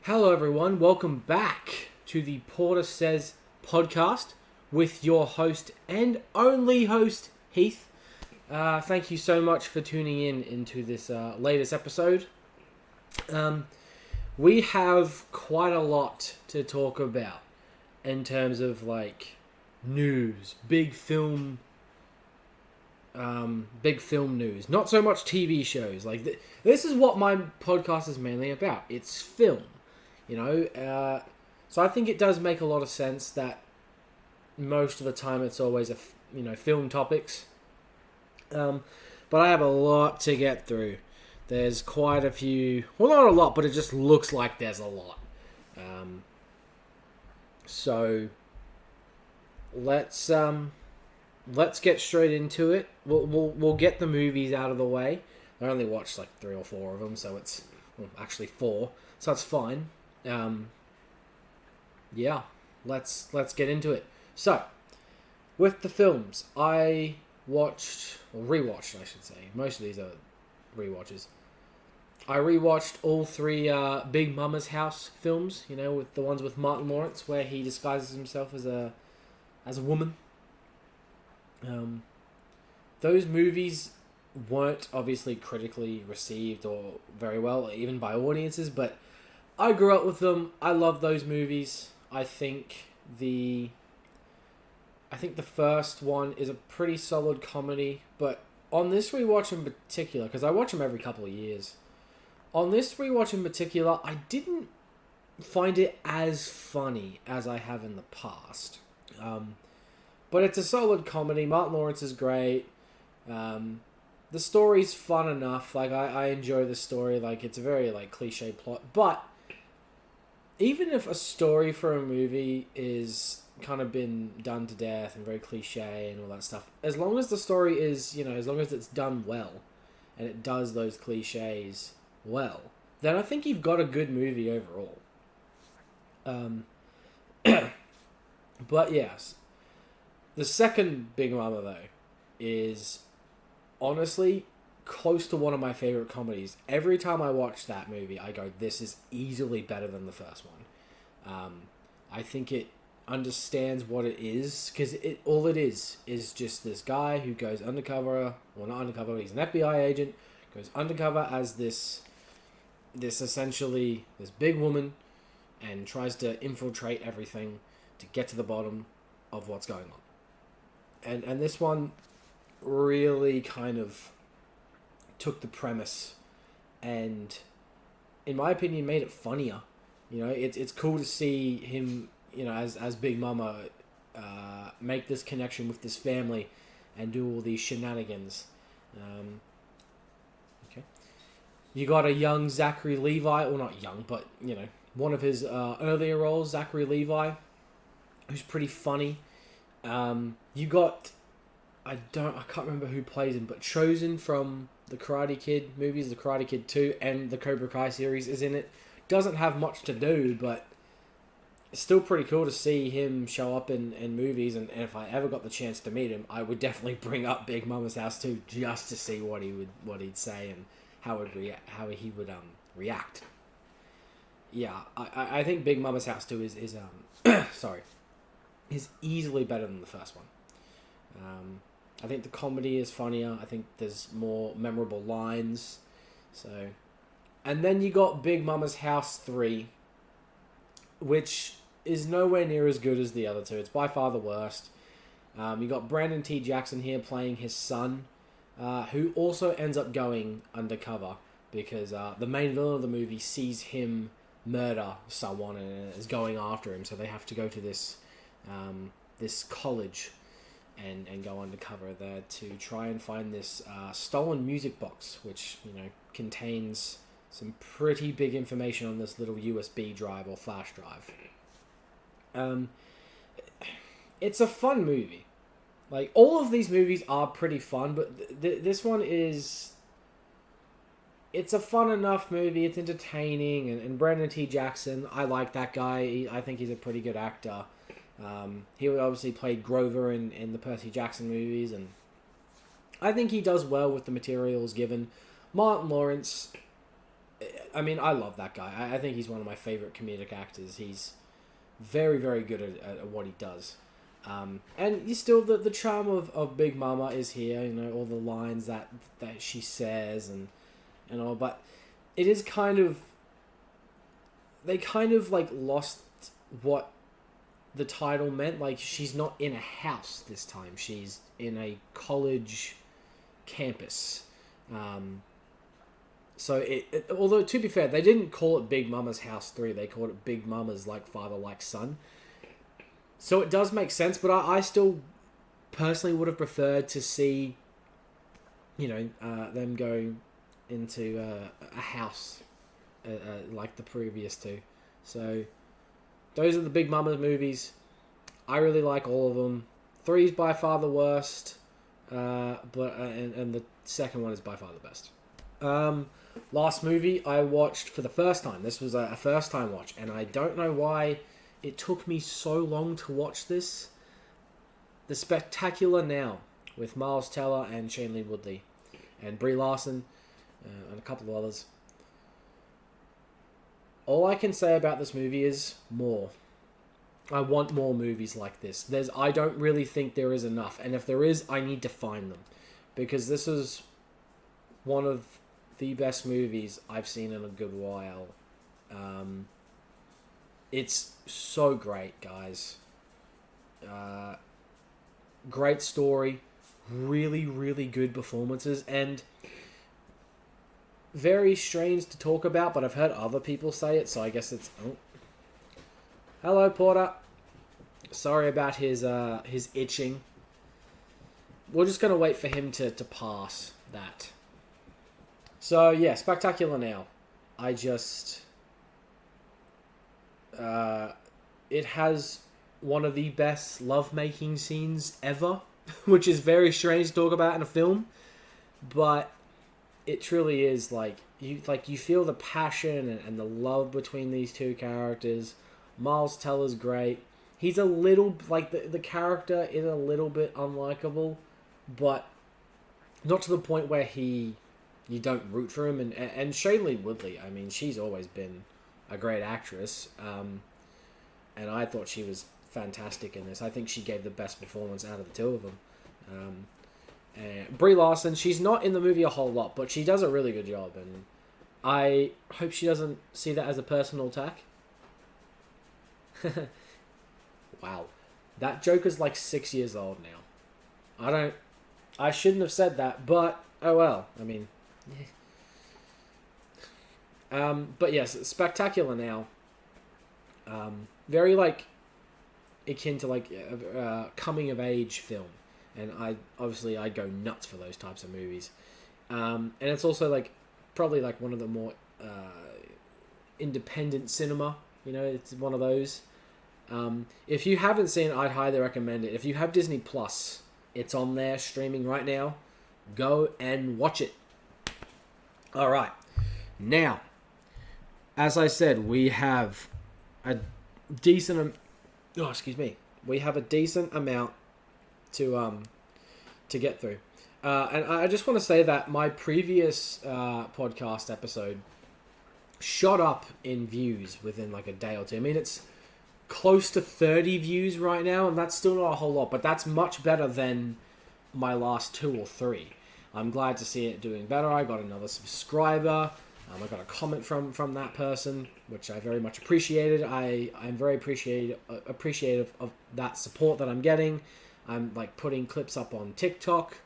Hello, everyone. Welcome back to the Porter Says podcast with your host and only host, Heath. Thank you so much for tuning into this latest episode. We have quite a lot to talk about in terms of news, big film news. Not so much TV shows. This is what my podcast is mainly about. It's film. So I think it does make a lot of sense that most of the time it's always film topics. But I have a lot to get through. There's quite a few, well, not a lot, but it just looks like there's a lot. So let's get straight into it. We'll get the movies out of the way. I only watched 3 or 4 of them, so it's actually 4, so that's fine. Let's get into it. So, with the films, I rewatched, I should say. Most of these are rewatches. I rewatched all 3 Big Mama's House films, with the ones with Martin Lawrence, where he disguises himself as a woman. Those movies weren't obviously critically received or very well, even by audiences, but I grew up with them. I love those movies. I think the first one is a pretty solid comedy, but on this rewatch in particular, because I watch them every couple of years, on this rewatch in particular, I didn't find it as funny as I have in the past. But it's a solid comedy. Martin Lawrence is great. The story's fun enough. I enjoy the story. It's a very cliche plot, but even if a story for a movie is kind of been done to death and very cliche and all that stuff, as long as the story is, as long as it's done well and it does those cliches well, then I think you've got a good movie overall. But yes, the second Big Mama, though, is honestly close to one of my favorite comedies. Every time I watch that movie, I go, this is easily better than the first one. I think it understands what it is, because all it is just this guy who goes undercover, well, not undercover, he's an FBI agent, goes undercover as this essentially, this big woman, and tries to infiltrate everything to get to the bottom of what's going on. And this one really kind of took the premise and, in my opinion, made it funnier. It's cool to see him, as Big Mama, make this connection with this family and do all these shenanigans. Okay. You got a young Zachary Levi, well, not young, but, one of his earlier roles, Zachary Levi, who's pretty funny. You got, I can't remember who plays him, but Chosen from the Karate Kid movies, the Karate Kid 2, and the Cobra Kai series is in it. Doesn't have much to do, but it's still pretty cool to see him show up in movies, and if I ever got the chance to meet him, I would definitely bring up Big Mama's House 2 just to see what he'd say and how he would react. Yeah, I think Big Mama's House 2 is easily better than the first one. I think the comedy is funnier. I think there's more memorable lines. So, and then you got Big Mama's House 3, which is nowhere near as good as the other 2. It's by far the worst. You got Brandon T. Jackson here playing his son, who also ends up going undercover because the main villain of the movie sees him murder someone and is going after him. So they have to go to this college and go undercover there to try and find this stolen music box, which contains some pretty big information on this little USB drive or flash drive. It's a fun movie. All of these movies are pretty fun, but this one is... It's a fun enough movie. It's entertaining, and Brandon T. Jackson, I like that guy. I think he's a pretty good actor. He obviously played Grover in the Percy Jackson movies, and I think he does well with the materials given. Martin Lawrence, I mean, I love that guy. I think he's one of my favorite comedic actors. He's very, very good at what he does. And you still, the charm of Big Mama is here, all the lines that she says and all, but it is kind of, they kind of like lost what the title meant. Like, she's not in a house this time. She's in a college campus. So although to be fair, they didn't call it Big Mama's House 3. They called it Big Mama's like father, like son. So it does make sense, but I still personally would have preferred to see, them go into a house like the previous two. So those are the Big Mama movies. I really like all of them. 3's by far the worst, but and the second one is by far the best. Last movie I watched for the first time. This was a first time watch, and I don't know why it took me so long to watch this. The Spectacular Now, with Miles Teller and Shailene Woodley and Brie Larson and a couple of others. All I can say about this movie is more. I want more movies like this. I don't really think there is enough, and if there is, I need to find them, because this is one of the best movies I've seen in a good while. It's so great, guys. Great story, really, really good performances, and very strange to talk about, but I've heard other people say it, so I guess it's... Oh. Hello, Porter. Sorry about his itching. We're just going to wait for him to pass that. So, yeah, Spectacular Now. I just... it has one of the best lovemaking scenes ever, which is very strange to talk about in a film, but it truly is, you feel the passion and the love between these two characters. Miles Teller's great. He's a little, the character is a little bit unlikable, but not to the point where you don't root for him. And Shailene Woodley, I mean, she's always been a great actress, and I thought she was fantastic in this. I think she gave the best performance out of the two of them. And Brie Larson, she's not in the movie a whole lot, but she does a really good job, and I hope she doesn't see that as a personal attack. Wow, that joke is 6 years old now. I shouldn't have said that, but oh well. I mean, but yes, Spectacular Now. Very akin to a coming of age film, and I go nuts for those types of movies. And it's also probably one of the more independent cinema. It's one of those. If you haven't seen it, I'd highly recommend it. If you have Disney Plus, it's on there streaming right now. Go and watch it. All right. Now, as I said, we have a decent... We have a decent amount to get through. And I just want to say that my previous podcast episode shot up in views within a day or two. I mean, it's close to 30 views right now, and that's still not a whole lot, but that's much better than my last 2 or 3. I'm glad to see it doing better. I got another subscriber. I got a comment from that person, which I very much appreciated. I'm very appreciative of that support that I'm getting. I'm putting clips up on TikTok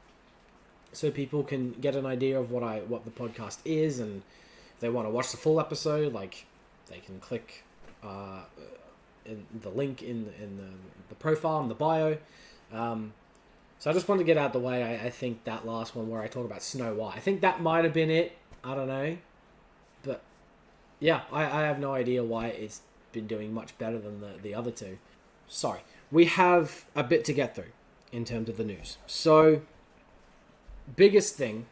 so people can get an idea of what the podcast is, and if they want to watch the full episode, they can click in the link in the profile and the bio. So I just wanted to get out of the way. I think that last one where I talked about Snow White, I think that might have been it. I don't know. But yeah, I have no idea why it's been doing much better than the other two. Sorry. We have a bit to get through in terms of the news. So, biggest thing.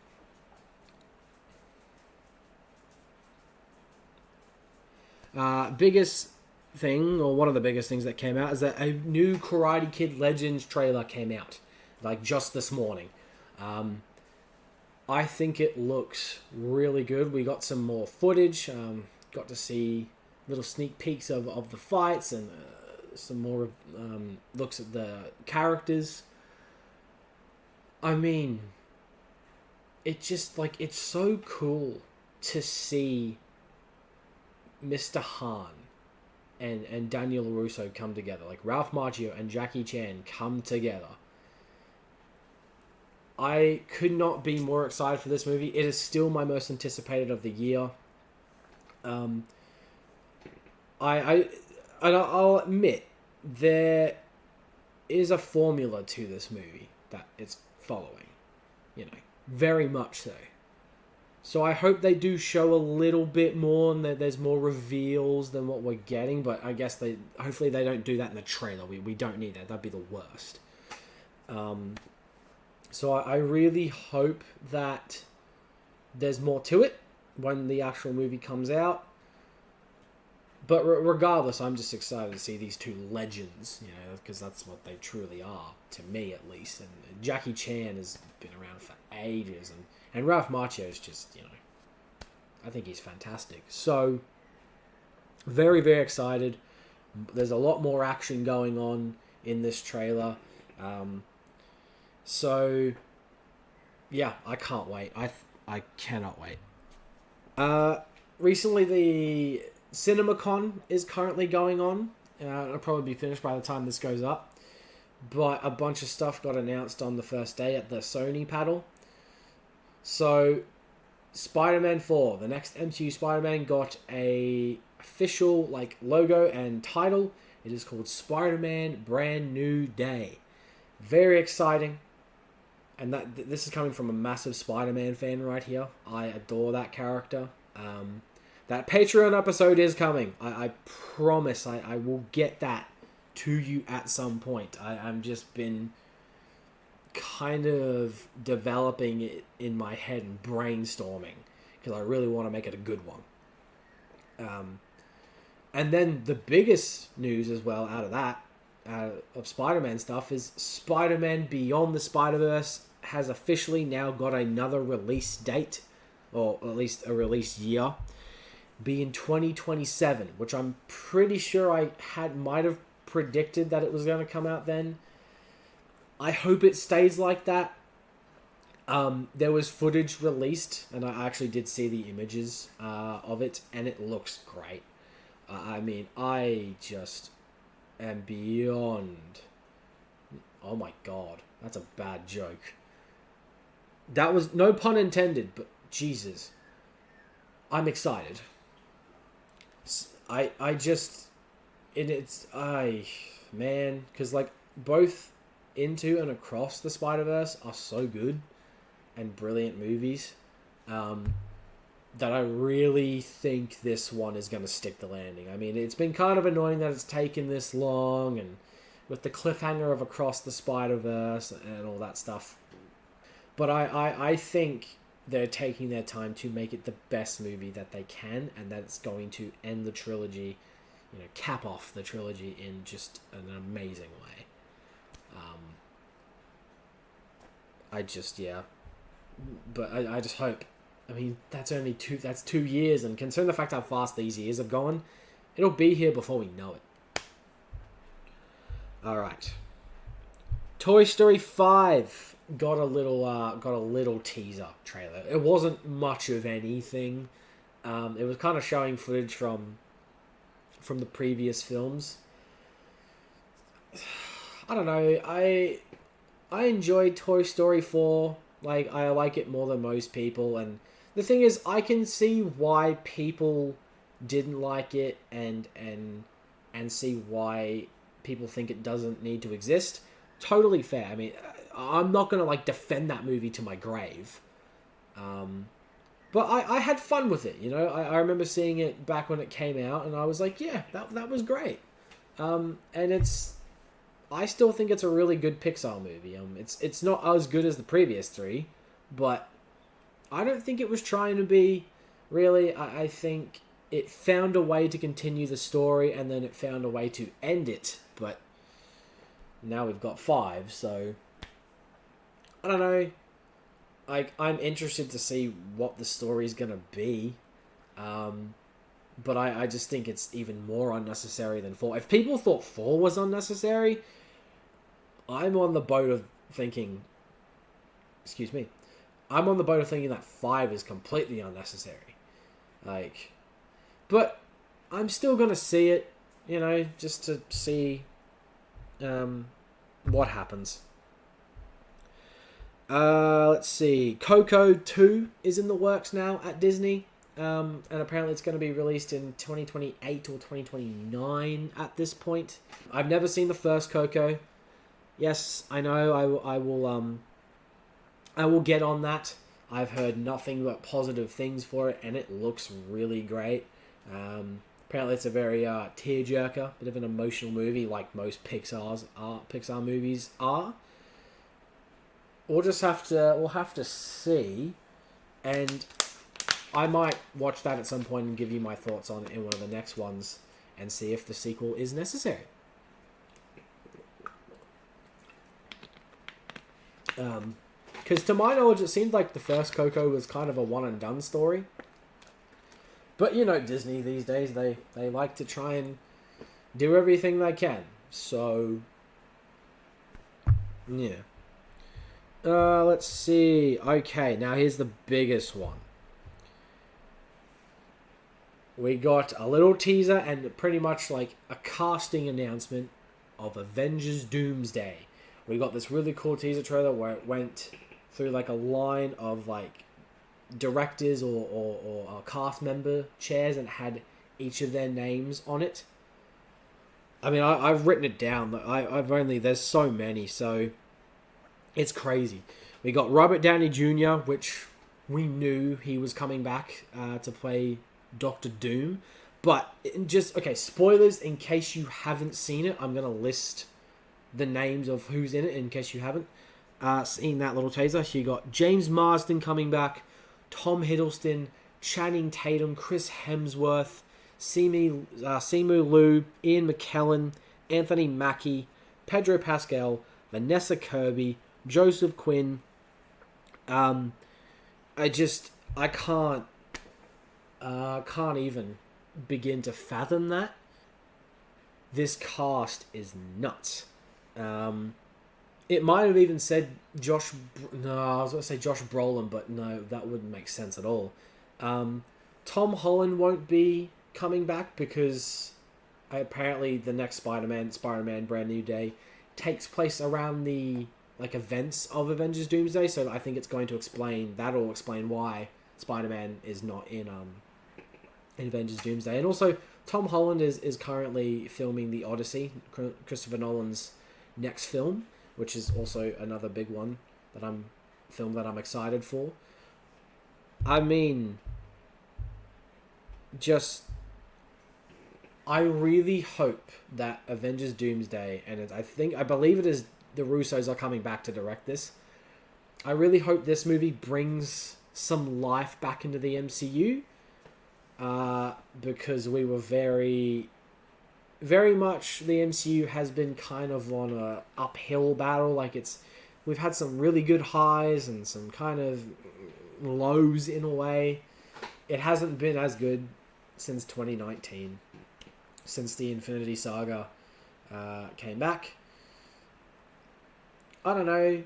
Biggest thing, or one of the biggest things that came out, is that a new Karate Kid Legends trailer came out. Just this morning. I think it looks really good. We got some more footage. Got to see little sneak peeks of the fights and some more looks at the characters. I mean, it just, like, it's so cool to see Mr. Han and Daniel LaRusso come together. Like, Ralph Macchio and Jackie Chan come together. I could not be more excited for this movie. It is still my most anticipated of the year. I'll admit there is a formula to this movie that it's following, very much so. So I hope they do show a little bit more and that there's more reveals than what we're getting. But I guess hopefully they don't do that in the trailer. We don't need that. That'd be the worst. So I really hope that there's more to it when the actual movie comes out. But regardless, I'm just excited to see these two legends, because that's what they truly are, to me at least. And Jackie Chan has been around for ages, and Ralph Macchio is just, I think he's fantastic. So, very, very excited. There's a lot more action going on in this trailer. So, yeah, I can't wait. I cannot wait. Recently, the CinemaCon is currently going on. It'll probably be finished by the time this goes up. But a bunch of stuff got announced on the first day at the Sony panel. So, Spider Man 4, the next MCU Spider Man, got a official logo and title. It is called Spider Man Brand New Day. Very exciting. And this is coming from a massive Spider Man fan right here. I adore that character. That Patreon episode is coming. I promise I will get that to you at some point. I've just been kind of developing it in my head and brainstorming because I really want to make it a good one. And then the biggest news as well out of that, of Spider-Man stuff, is Spider-Man Beyond the Spider-Verse has officially now got another release date, or at least a release year, be in 2027, which I'm pretty sure I might have predicted that it was going to come out then. I hope it stays like that. There was footage released, and I actually did see the images of it, and it looks great. I mean, I just am beyond... Oh my god, that's a bad joke. That was no pun intended, but Jesus. I'm excited. I just... Man, because both Into and Across the Spider-Verse are so good and brilliant movies that I really think this one is going to stick the landing. I mean, it's been kind of annoying that it's taken this long, and with the cliffhanger of Across the Spider-Verse and all that stuff. But I think they're taking their time to make it the best movie that they can, and that it's going to end the trilogy, cap off the trilogy in just an amazing way. But I just hope. I mean, that's 2 years, and considering the fact how fast these years have gone, it'll be here before we know it. Alright. Toy Story 5 got a little teaser trailer. It wasn't much of anything. It was kind of showing footage from the previous films. I don't know. I enjoyed Toy Story 4. I like it more than most people, and the thing is, I can see why people didn't like it, and see why people think it doesn't need to exist. Totally fair. I mean, I'm not gonna defend that movie to my grave. But I had fun with it, I remember seeing it back when it came out, and I was like, yeah, that was great. And I still think it's a really good Pixar movie. It's not as good as the previous three, but I don't think it was trying to be, really. I think it found a way to continue the story, and then it found a way to end it, but now we've got 5, so I don't know. I'm interested to see what the story's gonna be. But I just think it's even more unnecessary than 4. If people thought 4 was unnecessary, I'm on the boat of thinking... Excuse me. I'm on the boat of thinking that 5 is completely unnecessary. Like... But I'm still going to see it, just to see what happens. Let's see. Coco 2 is in the works now at Disney. And apparently it's going to be released in 2028 or 2029 at this point. I've never seen the first Coco. Yes, I know. I will get on that. I've heard nothing but positive things for it, and it looks really great. Apparently it's a very tearjerker, bit of an emotional movie, like most Pixar movies are. We'll have to see, and I might watch that at some point and give you my thoughts on it in one of the next ones, and see if the sequel is necessary. Because to my knowledge, it seemed like the first Coco was kind of a one and done story. But Disney these days, they like to try and do everything they can. So, yeah. Let's see. Okay, now here's the biggest one. We got a little teaser and pretty much like a casting announcement of Avengers Doomsday. We got this really cool teaser trailer where it went through like a line of like directors or cast member chairs and had each of their names on it. I mean, I've written it down. There's so many, so it's crazy. We got Robert Downey Jr., which we knew he was coming back to play Doctor Doom. But spoilers in case you haven't seen it. I'm going to list the names of who's in it in case you haven't seen that little teaser. So you got James Marsden coming back, Tom Hiddleston, Channing Tatum, Chris Hemsworth, Simu Liu, Ian McKellen, Anthony Mackie, Pedro Pascal, Vanessa Kirby, Joseph Quinn. I can't even begin to fathom that. This cast is nuts. It might have even said Josh Brolin, but no, that wouldn't make sense at all. Tom Holland won't be coming back because apparently the next Spider Man Brand New Day, takes place around the events of Avengers Doomsday. So I think it's going to explain why Spider-Man is not in Avengers Doomsday. And also Tom Holland is currently filming The Odyssey, Christopher Nolan's next film, which is also another big one that I'm excited for. I mean, I really hope that Avengers Doomsday, and I believe it is the Russos are coming back to direct this. I really hope this movie brings some life back into the MCU, because we were very, very much, the MCU has been kind of on a uphill battle. We've had some really good highs and some kind of lows in a way. It hasn't been as good since 2019, since the Infinity Saga came back. I don't know.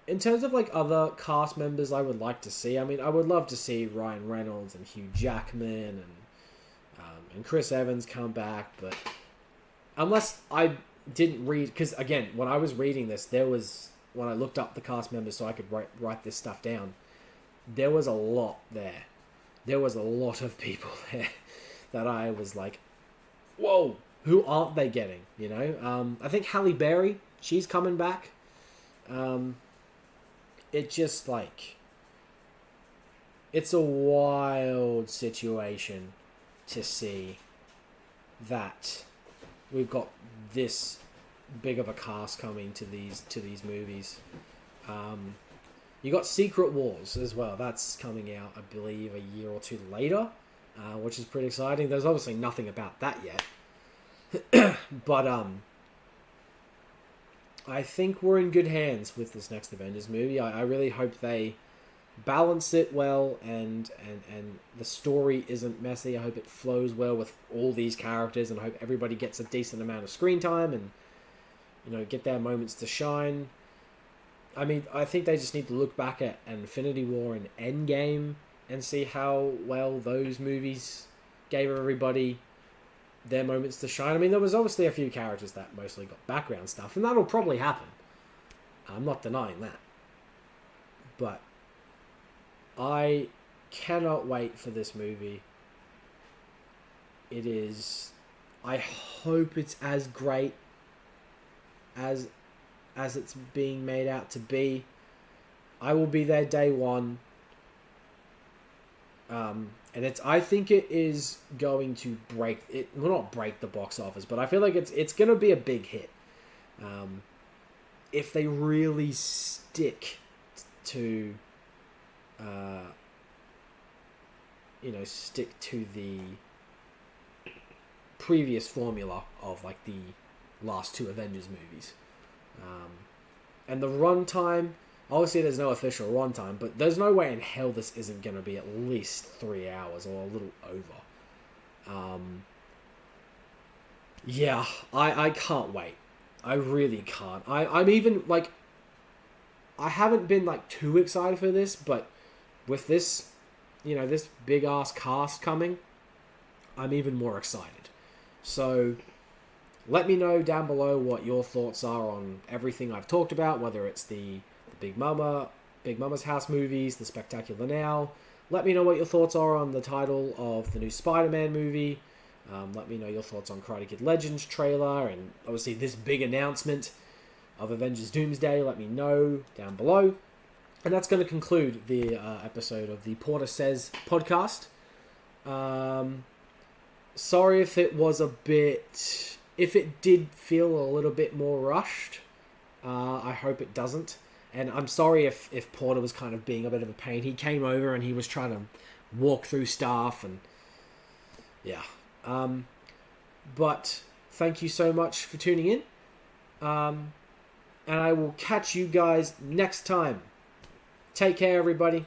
In terms of other cast members I would like to see, I mean, I would love to see Ryan Reynolds and Hugh Jackman and Chris Evans come back, but unless I didn't read, because again, when I was reading this, when I looked up the cast members so I could write this stuff down, there was a lot there. There was a lot of people there that I was like, whoa, who aren't they getting, I think Halle Berry, she's coming back. It's a wild situation to see that we've got this big of a cast coming to these movies. You got Secret Wars as well. That's coming out, I believe, a year or two later, which is pretty exciting. There's obviously nothing about that yet. But I think we're in good hands with this next Avengers movie. I really hope they balance it well, and the story isn't messy. I hope it flows well with all these characters, and I hope everybody gets a decent amount of screen time and, get their moments to shine. I mean, I think they just need to look back at Infinity War and Endgame and see how well those movies gave everybody their moments to shine. I mean, there was obviously a few characters that mostly got background stuff, and that'll probably happen. I'm not denying that. But I cannot wait for this movie. It is... I hope it's as great as it's being made out to be. I will be there day one. And I think it is going to break it. Well, not break the box office, but I feel like it's going to be a big hit. If they really stick to, stick to the previous formula of like the last two Avengers movies. And the runtime, obviously there's no official runtime, but there's no way in hell this isn't going to be at least 3 hours or a little over. Yeah, I can't wait. I really can't. I'm even, like, I haven't been, like, too excited for this, but with this, this big-ass cast coming, I'm even more excited. So, let me know down below what your thoughts are on everything I've talked about, whether it's the Big Mama's House movies, the Spectacular Now. Let me know what your thoughts are on the title of the new Spider Man movie. Let me know your thoughts on Karate Kid Legends trailer, and obviously this big announcement of Avengers Doomsday. Let me know down below. And that's going to conclude the episode of the Porter Says podcast. Sorry if it was a bit... If it did feel a little bit more rushed. I hope it doesn't. And I'm sorry if Porter was kind of being a bit of a pain. He came over and he was trying to walk through stuff and... Yeah. But thank you so much for tuning in. And I will catch you guys next time. Take care, everybody.